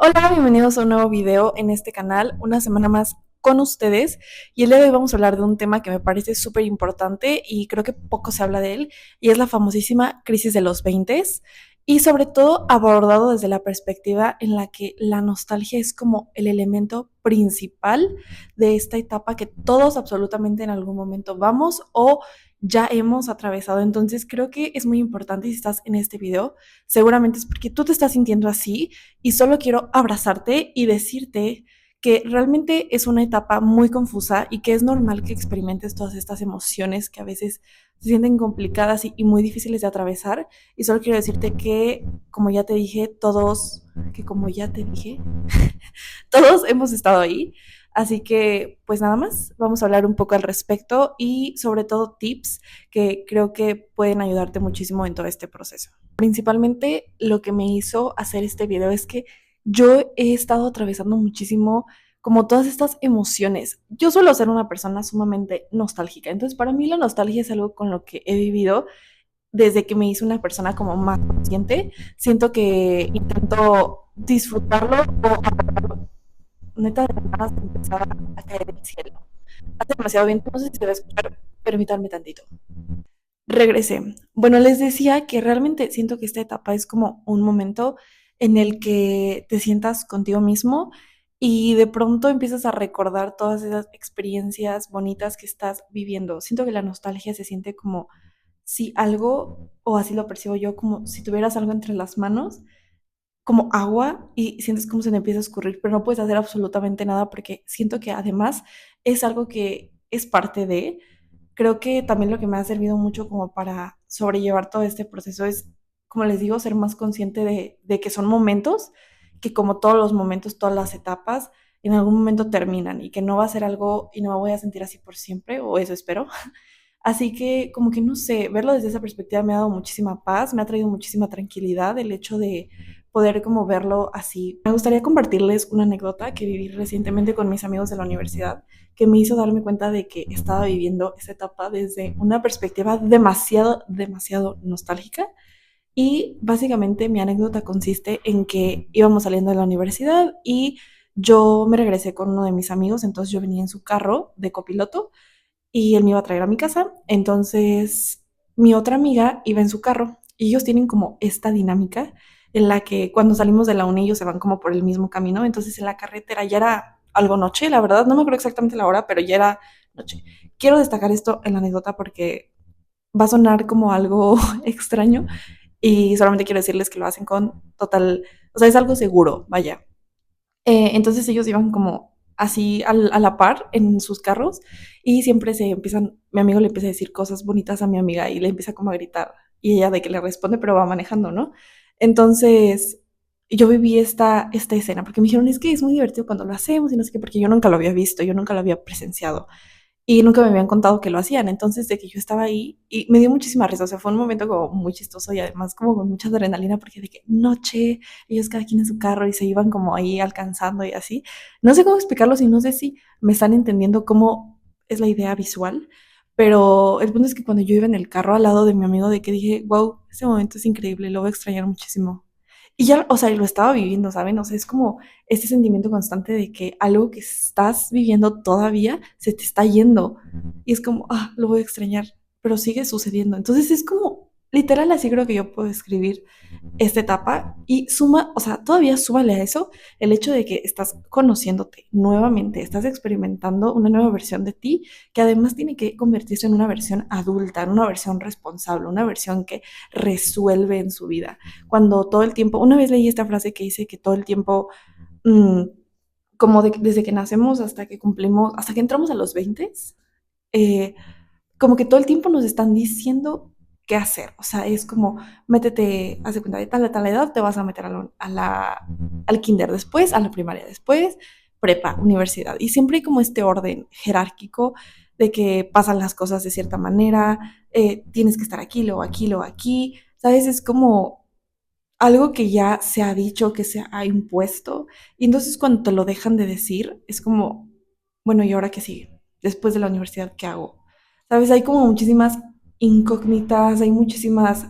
Hola, bienvenidos a un nuevo video en este canal, una semana más con ustedes y el día de hoy vamos a hablar de un tema que me parece súper importante y creo que poco se habla de él y es la famosísima crisis de los 20 y sobre todo abordado desde la perspectiva en la que la nostalgia es como el elemento principal de esta etapa que todos absolutamente en algún momento vamos o ya hemos atravesado. Entonces creo que es muy importante si estás en este video, seguramente es porque tú te estás sintiendo así y solo quiero abrazarte y decirte que realmente es una etapa muy confusa y que es normal que experimentes todas estas emociones que a veces se sienten complicadas y muy difíciles de atravesar. Y solo quiero decirte que, como ya te dije, todos hemos estado ahí. Así que, pues nada más, vamos a hablar un poco al respecto y sobre todo tips que creo que pueden ayudarte muchísimo en todo este proceso. Principalmente lo que me hizo hacer este video es que yo he estado atravesando muchísimo como todas estas emociones. Yo suelo ser una persona sumamente nostálgica, entonces para mí la nostalgia es algo con lo que he vivido desde que me hice una persona como más consciente. Siento que intento disfrutarlo o neta de nada se empezaba a caer del cielo. Hace demasiado bien, no sé si se va a escuchar, permítanme tantito. Regresé. Bueno, les decía que realmente siento que esta etapa es como un momento en el que te sientas contigo mismo y de pronto empiezas a recordar todas esas experiencias bonitas que estás viviendo. Siento que la nostalgia se siente como si algo, o así lo percibo yo, como si tuvieras algo entre las manos, como agua, y sientes como se te empieza a escurrir, pero no puedes hacer absolutamente nada porque siento que además es algo que es parte de. Creo que también lo que me ha servido mucho como para sobrellevar todo este proceso es, como les digo, ser más consciente de que son momentos, que como todos los momentos, todas las etapas, en algún momento terminan y que no va a ser algo y no me voy a sentir así por siempre, o eso espero. Así que como que no sé, verlo desde esa perspectiva me ha dado muchísima paz, me ha traído muchísima tranquilidad el hecho de poder como verlo así. Me gustaría compartirles una anécdota que viví recientemente con mis amigos de la universidad, que me hizo darme cuenta de que estaba viviendo esa etapa desde una perspectiva demasiado nostálgica. Y básicamente mi anécdota consiste en que íbamos saliendo de la universidad y yo me regresé con uno de mis amigos, entonces yo venía en su carro de copiloto y él me iba a traer a mi casa. Entonces, mi otra amiga iba en su carro y ellos tienen como esta dinámica en la que cuando salimos de la uni ellos se van como por el mismo camino. Entonces, en la carretera ya era algo noche, la verdad, no me acuerdo exactamente la hora, pero ya era noche. Quiero destacar esto en la anécdota porque va a sonar como algo extraño y solamente quiero decirles que lo hacen con total, o sea, es algo seguro, vaya. Entonces ellos iban como así a la par en sus carros y siempre se empiezan, mi amigo le empieza a decir cosas bonitas a mi amiga y le empieza como a gritar y ella de que le responde pero va manejando, ¿no? Entonces yo viví esta escena porque me dijeron es que es muy divertido cuando lo hacemos y no sé qué, porque yo nunca lo había visto, yo nunca lo había presenciado y nunca me habían contado que lo hacían. Entonces, de que yo estaba ahí y me dio muchísima risa. O sea, fue un momento como muy chistoso y además como con mucha adrenalina porque de que noche, ellos cada quien en su carro y se iban como ahí alcanzando y así. No sé cómo explicarlo y no sé si me están entendiendo cómo es la idea visual, pero el punto es que cuando yo iba en el carro al lado de mi amigo, de que dije, wow, este momento es increíble, lo voy a extrañar muchísimo. Y ya, o sea, lo estaba viviendo, ¿saben? O sea, es como este sentimiento constante de que algo que estás viviendo todavía se te está yendo. Y es como, ah, lo voy a extrañar, pero sigue sucediendo. Entonces es como, literal, así creo que yo puedo escribir esta etapa y suma, o sea, todavía súbale a eso el hecho de que estás conociéndote nuevamente, estás experimentando una nueva versión de ti que además tiene que convertirse en una versión adulta, en una versión responsable, una versión que resuelve en su vida. Cuando todo el tiempo, una vez leí esta frase que dice que todo el tiempo, mmm, como desde que nacemos hasta que cumplimos, hasta que entramos a los 20, eh, como que todo el tiempo nos están diciendo qué hacer. O sea, es como, métete, haz de cuenta, de tal a tal edad te vas a meter al kinder después, a la primaria después, prepa, universidad. Y siempre hay como este orden jerárquico de que pasan las cosas de cierta manera, tienes que estar aquí, luego aquí, luego aquí. ¿Sabes? Es como algo que ya se ha dicho, que se ha impuesto. Y entonces cuando te lo dejan de decir, es como, bueno, ¿y ahora qué sigue? Después de la universidad, ¿qué hago? ¿Sabes? Hay como muchísimas incógnitas, hay muchísimas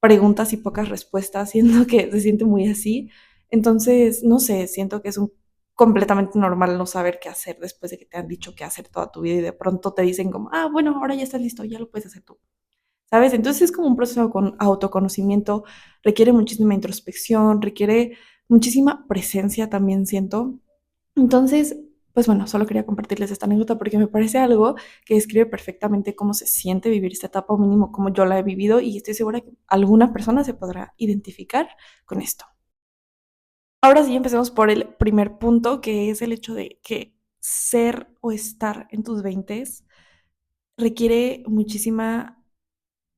preguntas y pocas respuestas, siendo que se siente muy así. Entonces, no sé, siento que es un completamente normal no saber qué hacer después de que te han dicho qué hacer toda tu vida y de pronto te dicen como, ah, bueno, ahora ya estás listo, ya lo puedes hacer tú. ¿Sabes? Entonces es como un proceso con autoconocimiento, requiere muchísima introspección, requiere muchísima presencia también siento. Entonces, pues bueno, solo quería compartirles esta anécdota porque me parece algo que describe perfectamente cómo se siente vivir esta etapa o mínimo cómo yo la he vivido y estoy segura que alguna persona se podrá identificar con esto. Ahora sí, empecemos por el primer punto, que es el hecho de que ser o estar en tus veintes requiere muchísima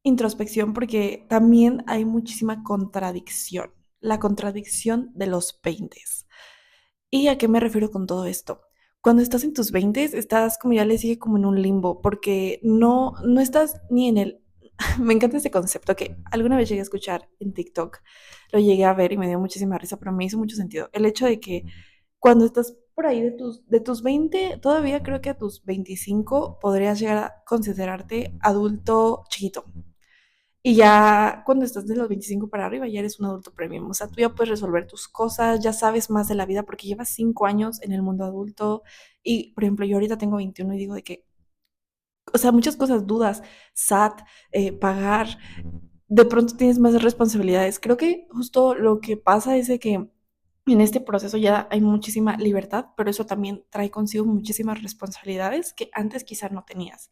introspección porque también hay muchísima contradicción, la contradicción de los 20. ¿Y a qué me refiero con todo esto? Cuando estás en tus 20 estás, como ya les dije, como en un limbo, porque no estás ni en el... Me encanta ese concepto que alguna vez llegué a escuchar en TikTok, lo llegué a ver y me dio muchísima risa, pero me hizo mucho sentido. El hecho de que cuando estás por ahí de tus 20, todavía creo que a tus 25 podrías llegar a considerarte adulto chiquito. Y ya cuando estás de los 25 para arriba, ya eres un adulto premium. O sea, tú ya puedes resolver tus cosas, ya sabes más de la vida porque llevas 5 años en el mundo adulto. Y, por ejemplo, yo ahorita tengo 21 y digo de que, o sea, muchas cosas, dudas, SAT, pagar, de pronto tienes más responsabilidades. Creo que justo lo que pasa es de que en este proceso ya hay muchísima libertad, pero eso también trae consigo muchísimas responsabilidades que antes quizás no tenías.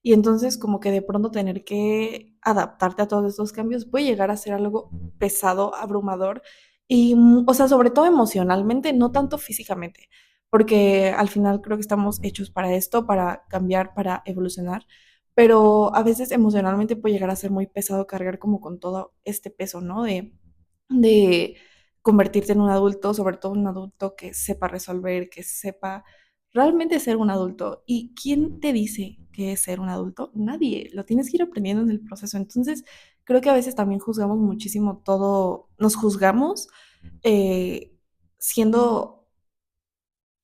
Y entonces como que de pronto tener que adaptarte a todos estos cambios puede llegar a ser algo pesado, abrumador y, o sea, sobre todo emocionalmente, no tanto físicamente, porque al final creo que estamos hechos para esto, para cambiar, para evolucionar, pero a veces emocionalmente puede llegar a ser muy pesado cargar como con todo este peso, ¿no? De convertirte en un adulto, sobre todo un adulto que sepa resolver, que sepa realmente ser un adulto. ¿Y quién te dice que es ser un adulto? Nadie, lo tienes que ir aprendiendo en el proceso. Entonces, creo que a veces también juzgamos muchísimo todo, nos juzgamos eh, siendo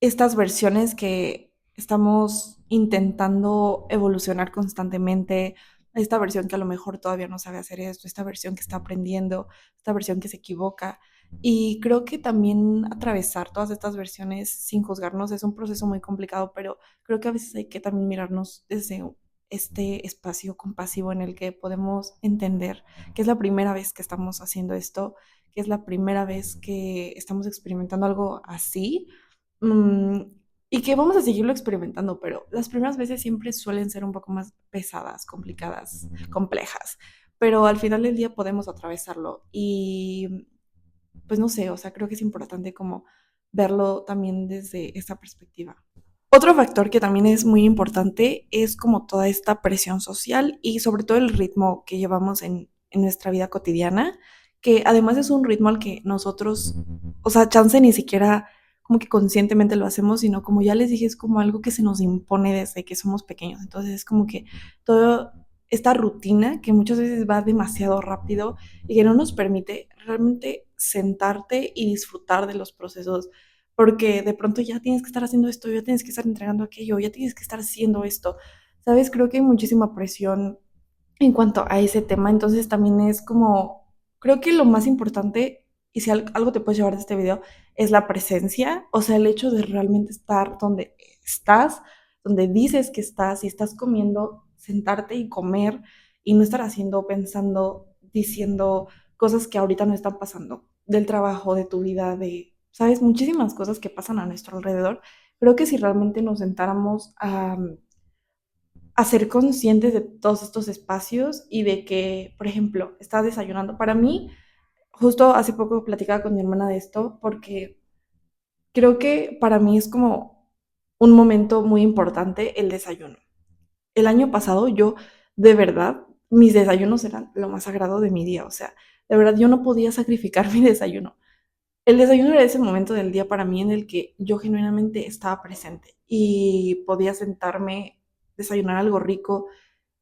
estas versiones que estamos intentando evolucionar constantemente, esta versión que a lo mejor todavía no sabe hacer esto, esta versión que está aprendiendo, esta versión que se equivoca. Y creo que también atravesar todas estas versiones sin juzgarnos es un proceso muy complicado, pero creo que a veces hay que también mirarnos desde este espacio compasivo en el que podemos entender que es la primera vez que estamos haciendo esto, que es la primera vez que estamos experimentando algo así. Mm, y que vamos a seguirlo experimentando, pero las primeras veces siempre suelen ser un poco más pesadas, complicadas, complejas, pero al final del día podemos atravesarlo y pues no sé, o sea, creo que es importante como verlo también desde esta perspectiva. Otro factor que también es muy importante es como toda esta presión social y sobre todo el ritmo que llevamos en nuestra vida cotidiana, que además es un ritmo al que nosotros, o sea, chance ni siquiera como que conscientemente lo hacemos, sino como ya les dije, es como algo que se nos impone desde que somos pequeños. Entonces es como que toda esta rutina que muchas veces va demasiado rápido y que no nos permite realmente sentarte y disfrutar de los procesos porque de pronto ya tienes que estar haciendo esto, ya tienes que estar entregando aquello, ya tienes que estar haciendo esto. ¿Sabes? Creo que hay muchísima presión en cuanto a ese tema, entonces también es como, creo que lo más importante, y si algo te puedes llevar de este video, es la presencia, o sea, el hecho de realmente estar estás, donde dices que estás, y estás comiendo, sentarte y comer, y no estar haciendo, pensando, diciendo cosas que ahorita no están pasando, del trabajo, de tu vida, de, sabes, muchísimas cosas que pasan a nuestro alrededor. Creo que si realmente nos sentáramos a ser conscientes de todos estos espacios y de que, por ejemplo, estás desayunando. Para mí, justo hace poco platicaba con mi hermana de esto porque creo que para mí es como un momento muy importante el desayuno. El año pasado yo, de verdad, mis desayunos eran lo más sagrado de mi día. O sea, de verdad yo no podía sacrificar mi desayuno. El desayuno era ese momento del día para mí en el que yo genuinamente estaba presente y podía sentarme, desayunar algo rico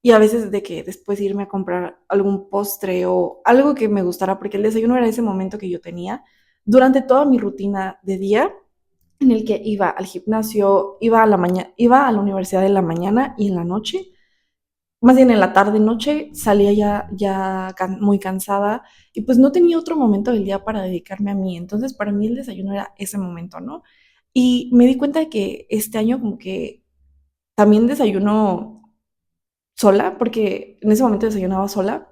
y a veces de que después irme a comprar algún postre o algo que me gustara, porque el desayuno era ese momento que yo tenía durante toda mi rutina de día en el que iba al gimnasio, iba a la universidad en la mañana y en la noche más bien en la tarde noche salía muy cansada y pues no tenía otro momento del día para dedicarme a mí. Entonces para mí el desayuno era ese momento, ¿no? Y me di cuenta de que este año como que también desayuno sola, porque en ese momento desayunaba sola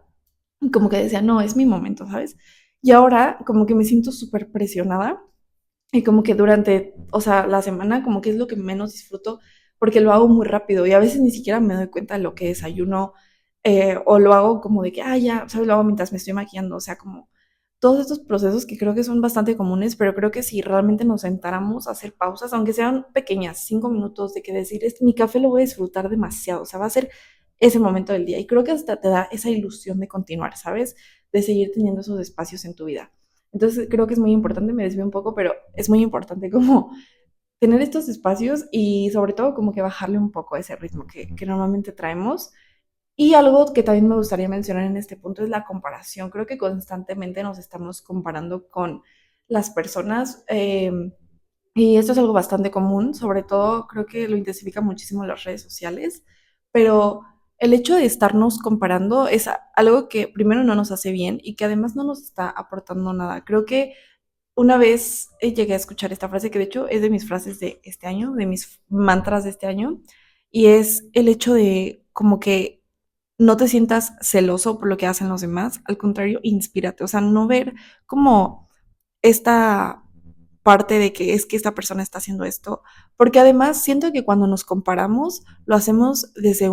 y como que decía, no, es mi momento, ¿sabes? Y ahora como que me siento súper presionada y como que durante, o sea, la semana como que es lo que menos disfruto porque lo hago muy rápido y a veces ni siquiera me doy cuenta de lo que desayuno o lo hago como de que, ah, ya, ¿sabes? Lo hago mientras me estoy maquillando, o sea, como todos estos procesos que creo que son bastante comunes, pero creo que si realmente nos sentáramos a hacer pausas, aunque sean pequeñas, 5 minutos de que decir, mi café lo voy a disfrutar demasiado, o sea, va a ser ese momento del día y creo que hasta te da esa ilusión de continuar, ¿sabes? De seguir teniendo esos espacios en tu vida. Entonces creo que es muy importante, me desvío un poco, pero es muy importante como tener estos espacios y sobre todo como que bajarle un poco a ese ritmo que normalmente traemos. Y algo que también me gustaría mencionar en este punto es la comparación. Creo que constantemente nos estamos comparando con las personas y esto es algo bastante común, sobre todo creo que lo intensifica muchísimo las redes sociales, pero el hecho de estarnos comparando es algo que primero no nos hace bien y que además no nos está aportando nada. Creo que una vez llegué a escuchar esta frase que de hecho es de mis frases de este año, de mis mantras de este año, y es el hecho de como que no te sientas celoso por lo que hacen los demás, al contrario, inspírate, o sea, no ver como esta parte de que es que esta persona está haciendo esto, porque además siento que cuando nos comparamos lo hacemos desde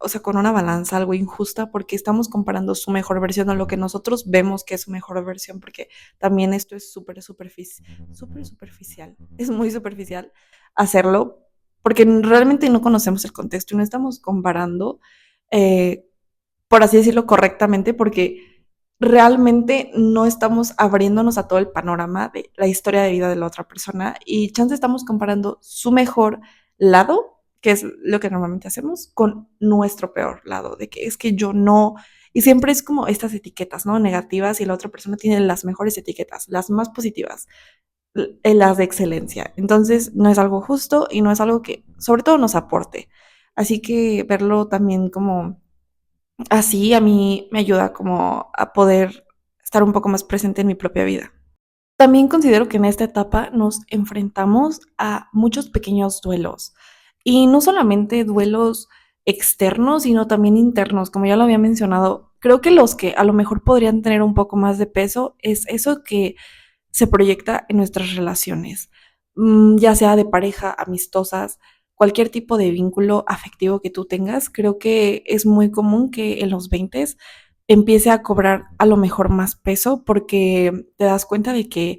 o sea, con una balanza algo injusta porque estamos comparando su mejor versión a lo que nosotros vemos que es su mejor versión, porque también esto es súper superficial, es muy superficial hacerlo, porque realmente no conocemos el contexto y no estamos comparando, eh, por así decirlo, correctamente, porque realmente no estamos abriéndonos a todo el panorama de la historia de vida de la otra persona y chance estamos comparando su mejor lado, que es lo que normalmente hacemos, con nuestro peor lado, de que es que yo no, y siempre es como estas etiquetas, ¿no? Negativas y la otra persona tiene las mejores etiquetas, las más positivas, las de excelencia. Entonces no es algo justo y no es algo que sobre todo nos aporte. Así que verlo también como así a mí me ayuda como a poder estar un poco más presente en mi propia vida. También considero que en esta etapa nos enfrentamos a muchos pequeños duelos y no solamente duelos externos, sino también internos, como ya lo había mencionado. Creo que los que a lo mejor podrían tener un poco más de peso es eso que se proyecta en nuestras relaciones, ya sea de pareja, amistosas, cualquier tipo de vínculo afectivo que tú tengas. Creo que es muy común que en los 20 empiece a cobrar a lo mejor más peso porque te das cuenta de que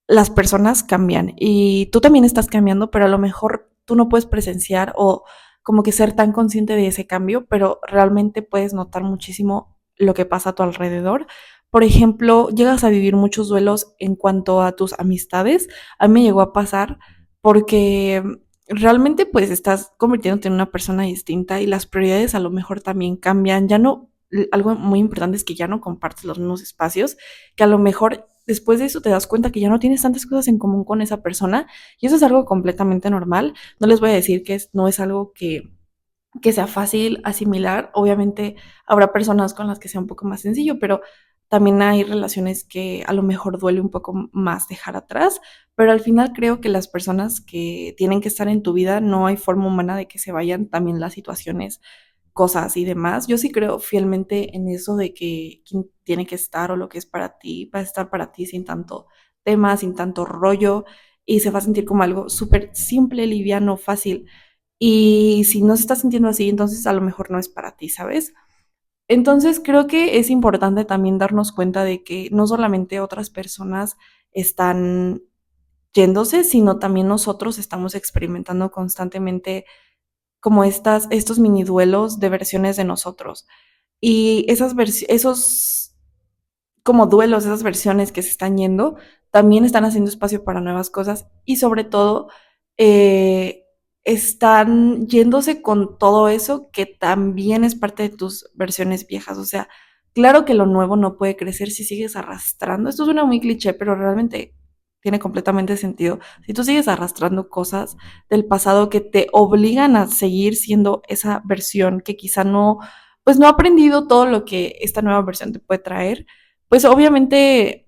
las personas cambian y tú también estás cambiando, pero a lo mejor tú no puedes presenciar o como que ser tan consciente de ese cambio, pero realmente puedes notar muchísimo lo que pasa a tu alrededor. Por ejemplo, llegas a vivir muchos duelos en cuanto a tus amistades. A mí me llegó a pasar porque realmente pues estás convirtiéndote en una persona distinta y las prioridades a lo mejor también cambian. Ya no, algo muy importante es que ya no compartes los mismos espacios, que a lo mejor después de eso te das cuenta que ya no tienes tantas cosas en común con esa persona y eso es algo completamente normal. No les voy a decir que no es algo que sea fácil asimilar. Obviamente habrá personas con las que sea un poco más sencillo, pero también hay relaciones que a lo mejor duele un poco más dejar atrás, pero al final creo que las personas que tienen que estar en tu vida no hay forma humana de que se vayan, también las situaciones, cosas y demás. Yo sí creo fielmente en eso de que quien tiene que estar o lo que es para ti va a estar para ti sin tanto tema, sin tanto rollo y se va a sentir como algo súper simple, liviano, fácil. Y si no se está sintiendo así, entonces a lo mejor no es para ti, ¿sabes? Entonces creo que es importante también darnos cuenta de que no solamente otras personas están yéndose, sino también nosotros estamos experimentando constantemente como estos mini duelos de versiones de nosotros. Y esos como duelos, esas versiones que se están yendo, también están haciendo espacio para nuevas cosas y sobre todo eh, están yéndose con todo eso que también es parte de tus versiones viejas. O sea, claro que lo nuevo no puede crecer si sigues arrastrando. Esto suena muy cliché, pero realmente tiene completamente sentido. Si tú sigues arrastrando cosas del pasado que te obligan a seguir siendo esa versión que quizá no, pues no ha aprendido todo lo que esta nueva versión te puede traer, pues obviamente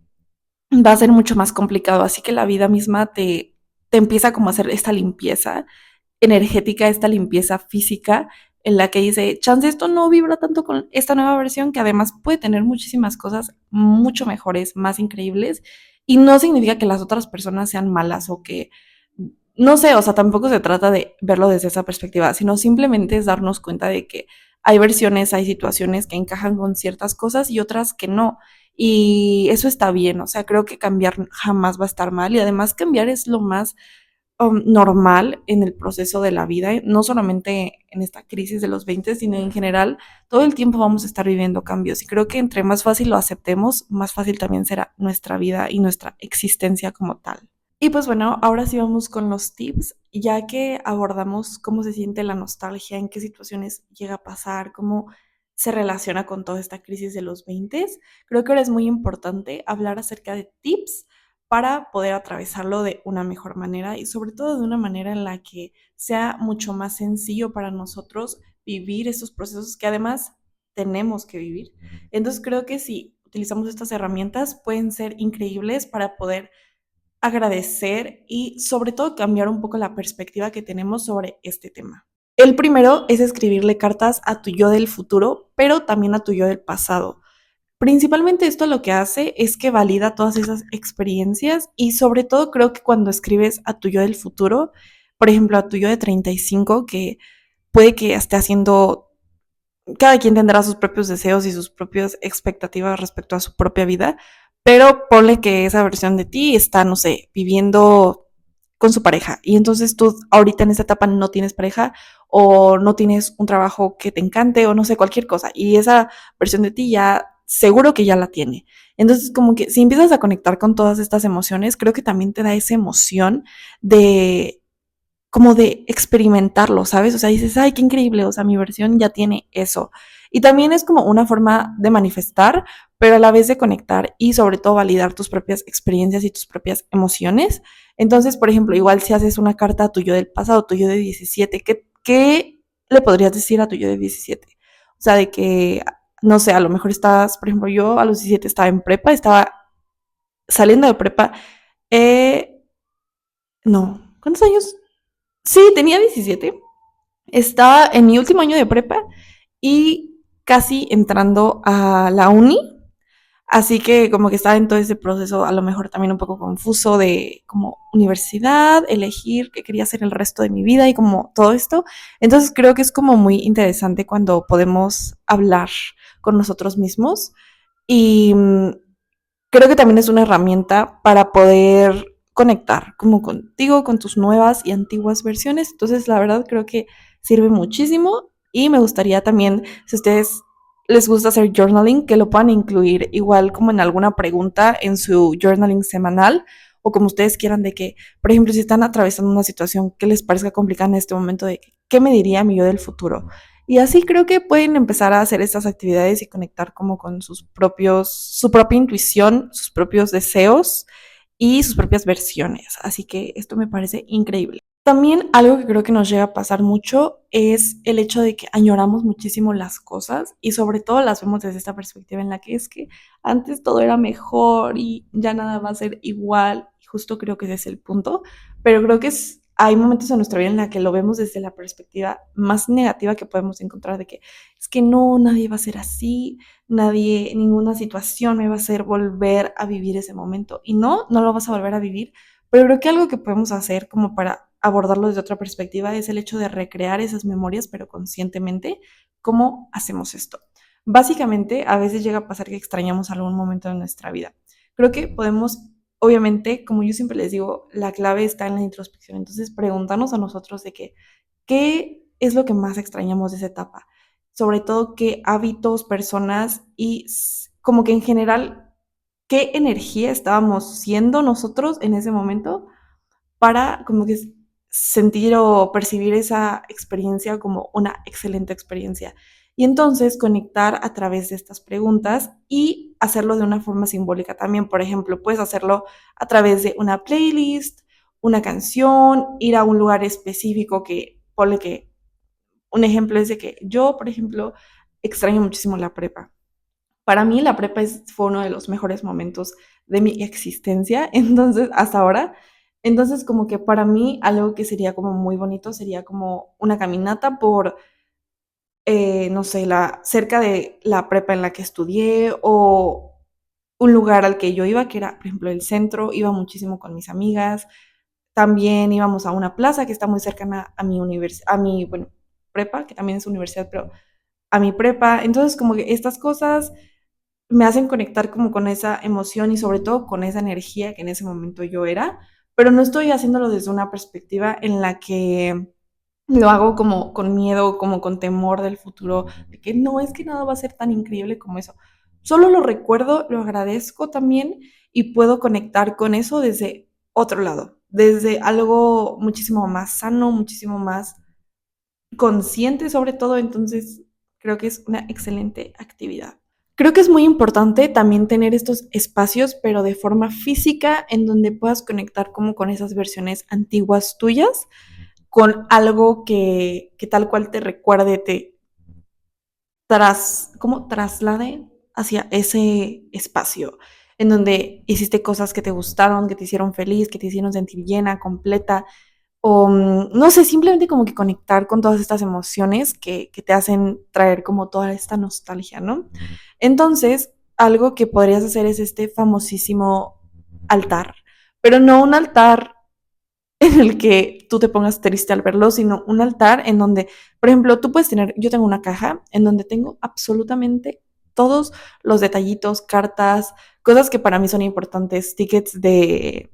va a ser mucho más complicado. Así que la vida misma te empieza como a hacer esta limpieza energética, esta limpieza física en la que dice, chance esto no vibra tanto con esta nueva versión que además puede tener muchísimas cosas mucho mejores, más increíbles y no significa que las otras personas sean malas o que no sé, o sea, tampoco se trata de verlo desde esa perspectiva, sino simplemente es darnos cuenta de que hay versiones, hay situaciones que encajan con ciertas cosas y otras que no. Y eso está bien, o sea, creo que cambiar jamás va a estar mal y además cambiar es lo más normal en el proceso de la vida, no solamente en esta crisis de los 20, sino en general, todo el tiempo vamos a estar viviendo cambios y creo que entre más fácil lo aceptemos, más fácil también será nuestra vida y nuestra existencia como tal. Y pues bueno, ahora sí vamos con los tips, ya que abordamos cómo se siente la nostalgia, en qué situaciones llega a pasar, cómo se relaciona con toda esta crisis de los 20. Creo que ahora es muy importante hablar acerca de tips para poder atravesarlo de una mejor manera y sobre todo de una manera en la que sea mucho más sencillo para nosotros vivir estos procesos que además tenemos que vivir. Entonces creo que si utilizamos estas herramientas pueden ser increíbles para poder agradecer y sobre todo cambiar un poco la perspectiva que tenemos sobre este tema. El primero es escribirle cartas a tu yo del futuro, pero también a tu yo del pasado. Principalmente esto lo que hace es que valida todas esas experiencias y sobre todo creo que cuando escribes a tu yo del futuro, por ejemplo, a tu yo de 35, que puede que esté haciendo, cada quien tendrá sus propios deseos y sus propias expectativas respecto a su propia vida, pero ponle que esa versión de ti está, no sé, viviendo con su pareja y entonces tú ahorita en esta etapa no tienes pareja o no tienes un trabajo que te encante o no sé, cualquier cosa y esa versión de ti ya seguro que ya la tiene. Entonces como que si empiezas a conectar con todas estas emociones, creo que también te da esa emoción de como de experimentarlo, ¿sabes? O sea, dices, ay, qué increíble, o sea, mi versión ya tiene eso. Y también es como una forma de manifestar, pero a la vez de conectar y sobre todo validar tus propias experiencias y tus propias emociones. Entonces, por ejemplo, igual si haces una carta a tu yo del pasado, tu yo de 17, ¿qué le podrías decir a tu yo de 17? O sea, de que, no sé, a lo mejor estás, por ejemplo, yo a los 17 estaba en prepa, estaba saliendo de prepa, eh, no, ¿cuántos años? Sí, tenía 17. Estaba en mi último año de prepa y casi entrando a la uni. Así que como que estaba en todo ese proceso a lo mejor también un poco confuso de como universidad, elegir qué quería hacer el resto de mi vida y como todo esto. Entonces creo que es como muy interesante cuando podemos hablar con nosotros mismos y creo que también es una herramienta para poder conectar como contigo, con tus nuevas y antiguas versiones. Entonces, la verdad creo que sirve muchísimo y me gustaría también, si a ustedes les gusta hacer journaling, que lo puedan incluir igual como en alguna pregunta en su journaling semanal o como ustedes quieran de que, por ejemplo, si están atravesando una situación que les parezca complicada en este momento de que, ¿qué me diría mi yo del futuro? Y así creo que pueden empezar a hacer estas actividades y conectar como con sus propios, su propia intuición, sus propios deseos y sus propias versiones. Así que esto me parece increíble. También algo que creo que nos llega a pasar mucho es el hecho de que añoramos muchísimo las cosas y sobre todo las vemos desde esta perspectiva en la que es que antes todo era mejor y ya nada va a ser igual. Y justo creo que ese es el punto, pero creo que hay momentos en nuestra vida en la que lo vemos desde la perspectiva más negativa que podemos encontrar de que es que no, nadie va a ser así, nadie, ninguna situación me va a hacer volver a vivir ese momento. Y no, no lo vas a volver a vivir, pero creo que algo que podemos hacer como para abordarlo desde otra perspectiva es el hecho de recrear esas memorias, pero conscientemente. ¿Cómo hacemos esto? Básicamente, a veces llega a pasar que extrañamos algún momento de nuestra vida. Creo que podemos, obviamente, como yo siempre les digo, la clave está en la introspección. Entonces, preguntarnos a nosotros de que, ¿qué es lo que más extrañamos de esa etapa? Sobre todo, qué hábitos, personas y como que en general, qué energía estábamos siendo nosotros en ese momento para como que sentir o percibir esa experiencia como una excelente experiencia. Y entonces conectar a través de estas preguntas y hacerlo de una forma simbólica también. Por ejemplo, puedes hacerlo a través de una playlist, una canción, ir a un lugar específico que, ponle que, un ejemplo es de que yo, por ejemplo, extraño muchísimo la prepa. Para mí la prepa fue uno de los mejores momentos de mi existencia, entonces, hasta ahora. Entonces, como que para mí algo que sería como muy bonito sería como una caminata por, no sé, cerca de la prepa en la que estudié o un lugar al que yo iba, que era, por ejemplo, el centro, iba muchísimo con mis amigas. También íbamos a una plaza que está muy cercana a mi bueno, prepa, que también es universidad, pero a mi prepa. Entonces, como que estas cosas me hacen conectar como con esa emoción y sobre todo con esa energía que en ese momento yo era, pero no estoy haciéndolo desde una perspectiva en la que lo hago como con miedo, como con temor del futuro, de que no, es que nada va a ser tan increíble como eso. Solo lo recuerdo, lo agradezco también y puedo conectar con eso desde otro lado, desde algo muchísimo más sano, muchísimo más consciente sobre todo, entonces creo que es una excelente actividad. Creo que es muy importante también tener estos espacios, pero de forma física, en donde puedas conectar como con esas versiones antiguas tuyas, con algo que tal cual te recuerde, como traslade hacia ese espacio, en donde hiciste cosas que te gustaron, que te hicieron feliz, que te hicieron sentir llena, completa, o no sé, simplemente como que conectar con todas estas emociones que te hacen traer como toda esta nostalgia, ¿no? Entonces, algo que podrías hacer es este famosísimo altar, pero no un altar en el que tú te pongas triste al verlo, sino un altar en donde, por ejemplo, tú puedes tener, yo tengo una caja en donde tengo absolutamente todos los detallitos, cartas, cosas que para mí son importantes, tickets de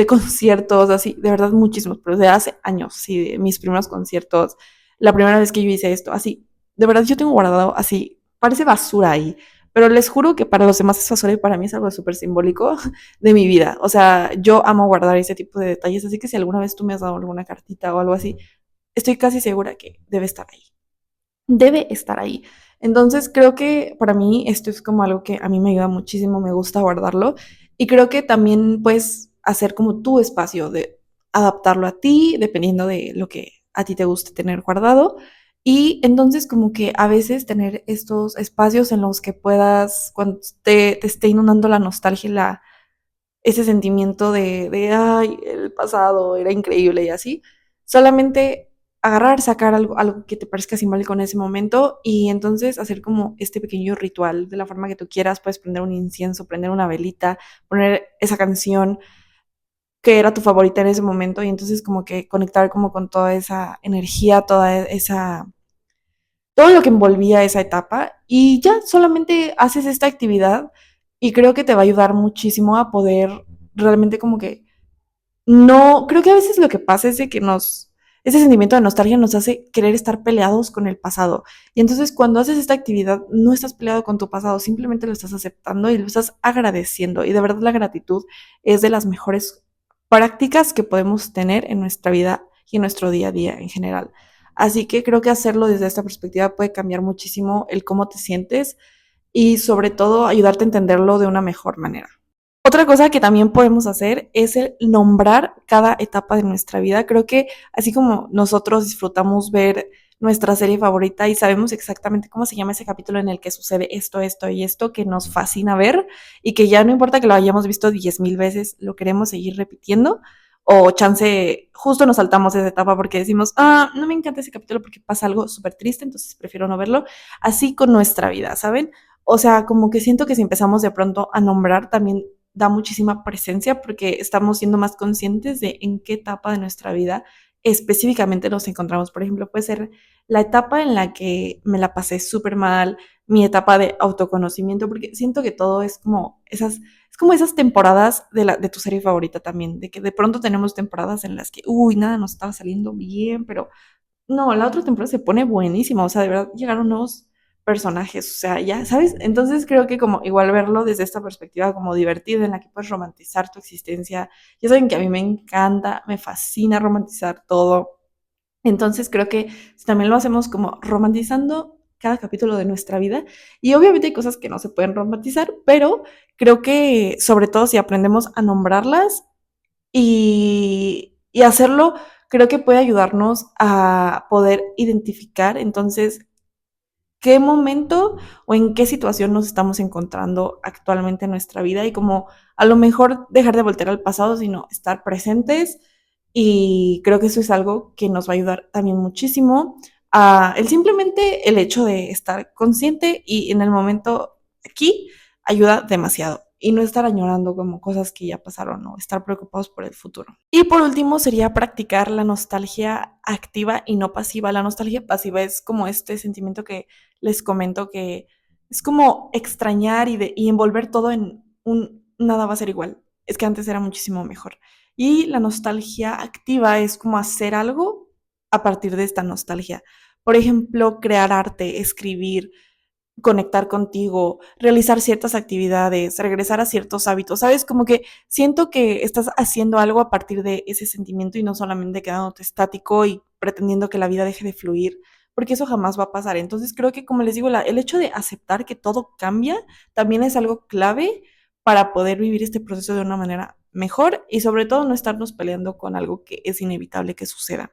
conciertos, así, de verdad muchísimos, pero de hace años, sí, de mis primeros conciertos, la primera vez que yo hice esto, así, de verdad yo tengo guardado así, parece basura ahí, pero les juro que para los demás es basura y para mí es algo súper simbólico de mi vida. O sea, yo amo guardar ese tipo de detalles, así que si alguna vez tú me has dado alguna cartita o algo así, estoy casi segura que debe estar ahí. Debe estar ahí. Entonces creo que para mí esto es como algo que a mí me ayuda muchísimo, me gusta guardarlo y creo que también puedes hacer como tu espacio de adaptarlo a ti, dependiendo de lo que a ti te guste tener guardado. Y entonces como que a veces tener estos espacios en los que puedas, cuando te esté inundando la nostalgia y ese sentimiento ay, el pasado era increíble y así, solamente agarrar, sacar algo que te parezca simbólico en ese momento y entonces hacer como este pequeño ritual de la forma que tú quieras, puedes prender un incienso, prender una velita, poner esa canción que era tu favorita en ese momento y entonces como que conectar como con toda esa energía, todo lo que envolvía esa etapa y ya solamente haces esta actividad y creo que te va a ayudar muchísimo a poder realmente como que no, creo que a veces lo que pasa es de que ese sentimiento de nostalgia nos hace querer estar peleados con el pasado. Y entonces cuando haces esta actividad, no estás peleado con tu pasado, simplemente lo estás aceptando y lo estás agradeciendo. Y de verdad la gratitud es de las mejores prácticas que podemos tener en nuestra vida y en nuestro día a día en general. Así que creo que hacerlo desde esta perspectiva puede cambiar muchísimo el cómo te sientes y sobre todo ayudarte a entenderlo de una mejor manera. Otra cosa que también podemos hacer es el nombrar cada etapa de nuestra vida. Creo que así como nosotros disfrutamos ver nuestra serie favorita y sabemos exactamente cómo se llama ese capítulo en el que sucede esto, esto y esto, que nos fascina ver y que ya no importa que lo hayamos visto 10,000 veces, lo queremos seguir repitiendo. O chance, justo nos saltamos esa etapa porque decimos, no me encanta ese capítulo porque pasa algo súper triste, entonces prefiero no verlo. Así con nuestra vida, ¿saben? O sea, como que siento que si empezamos de pronto a nombrar también da muchísima presencia porque estamos siendo más conscientes de en qué etapa de nuestra vida específicamente nos encontramos. Por ejemplo, puede ser la etapa en la que me la pasé súper mal, mi etapa de autoconocimiento, porque siento que todo es como esas temporadas de tu serie favorita también, de que de pronto tenemos temporadas en las que, uy, nada nos estaba saliendo bien, pero no, la otra temporada se pone buenísima, o sea, de verdad llegaron nuevos personajes, o sea, ya, ¿sabes? Entonces creo que como igual verlo desde esta perspectiva como divertida en la que puedes romantizar tu existencia. Ya saben que a mí me encanta, me fascina romantizar todo. Entonces creo que si también lo hacemos como romantizando cada capítulo de nuestra vida. Y obviamente hay cosas que no se pueden romantizar, pero creo que sobre todo si aprendemos a nombrarlas y hacerlo, creo que puede ayudarnos a poder identificar entonces qué momento o en qué situación nos estamos encontrando actualmente en nuestra vida y como a lo mejor dejar de voltear al pasado, sino estar presentes. Y creo que eso es algo que nos va a ayudar también muchísimo a el simplemente el hecho de estar consciente y en el momento aquí ayuda demasiado y no estar añorando como cosas que ya pasaron o estar preocupados por el futuro. Y por último sería practicar la nostalgia activa y no pasiva. La nostalgia pasiva es como este sentimiento que les comento que es como extrañar y envolver todo en un nada va a ser igual. Es que antes era muchísimo mejor. Y la nostalgia activa es como hacer algo a partir de esta nostalgia. Por ejemplo, crear arte, escribir, conectar contigo, realizar ciertas actividades, regresar a ciertos hábitos, ¿sabes? Como que siento que estás haciendo algo a partir de ese sentimiento y no solamente quedándote estático y pretendiendo que la vida deje de fluir, porque eso jamás va a pasar. Entonces creo que, como les digo, el hecho de aceptar que todo cambia también es algo clave para poder vivir este proceso de una manera mejor y sobre todo no estarnos peleando con algo que es inevitable que suceda.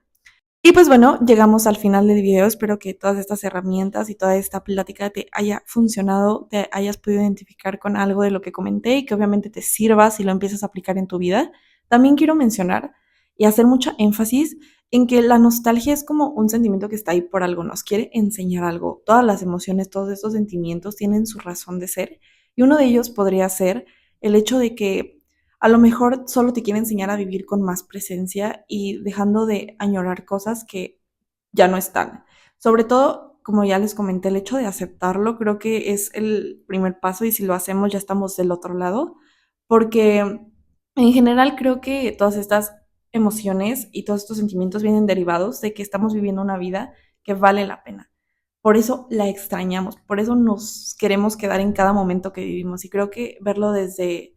Y pues bueno, llegamos al final del video. Espero que todas estas herramientas y toda esta plática te haya funcionado, te hayas podido identificar con algo de lo que comenté y que obviamente te sirva si lo empiezas a aplicar en tu vida. También quiero mencionar y hacer mucho énfasis en que la nostalgia es como un sentimiento que está ahí por algo, nos quiere enseñar algo. Todas las emociones, todos estos sentimientos tienen su razón de ser y uno de ellos podría ser el hecho de que a lo mejor solo te quiere enseñar a vivir con más presencia y dejando de añorar cosas que ya no están. Sobre todo, como ya les comenté, el hecho de aceptarlo creo que es el primer paso y si lo hacemos ya estamos del otro lado, porque en general creo que todas estas emociones y todos estos sentimientos vienen derivados de que estamos viviendo una vida que vale la pena. Por eso la extrañamos, por eso nos queremos quedar en cada momento que vivimos y creo que verlo desde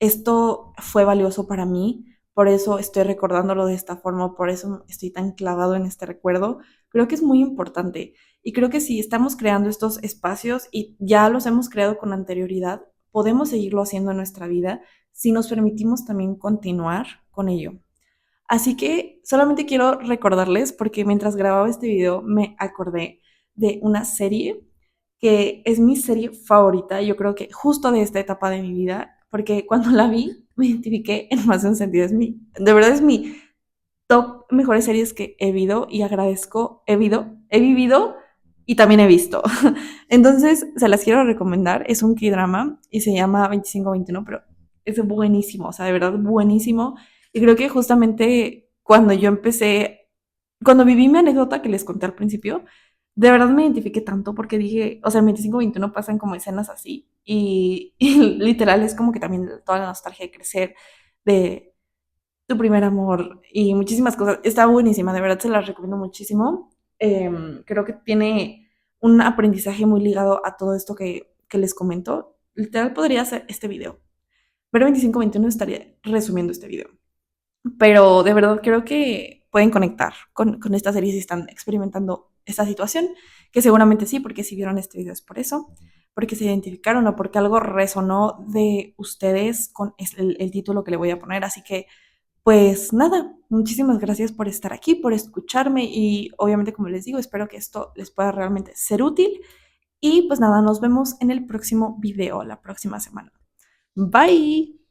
esto fue valioso para mí, por eso estoy recordándolo de esta forma, por eso estoy tan clavado en este recuerdo. Creo que es muy importante y creo que si estamos creando estos espacios y ya los hemos creado con anterioridad, podemos seguirlo haciendo en nuestra vida si nos permitimos también continuar con ello. Así que solamente quiero recordarles, porque mientras grababa este video me acordé de una serie que es mi serie favorita, yo creo que justo de esta etapa de mi vida, porque cuando la vi me identifiqué en más de un sentido. De verdad es mi top mejores series que he vivido y agradezco, he vivido y también he visto. Entonces, se las quiero recomendar. Es un K-drama y se llama 2521, pero es buenísimo, o sea, de verdad buenísimo. Y creo que justamente cuando yo empecé, cuando viví mi anécdota que les conté al principio, de verdad me identifiqué tanto porque dije, o sea, en 2521 pasan como escenas así y literal es como que también toda la nostalgia de crecer, de tu primer amor y muchísimas cosas. Está buenísima, de verdad se las recomiendo muchísimo. Creo que tiene un aprendizaje muy ligado a todo esto que les comento. Literal podría hacer este video, pero 2521 estaría resumiendo este video. Pero de verdad creo que pueden conectar con esta serie si están experimentando esta situación, que seguramente sí, porque si vieron este video es por eso, porque se identificaron o porque algo resonó de ustedes con el título que le voy a poner. Así que pues nada, muchísimas gracias por estar aquí, por escucharme y obviamente como les digo, espero que esto les pueda realmente ser útil y pues nada, nos vemos en el próximo video la próxima semana. Bye.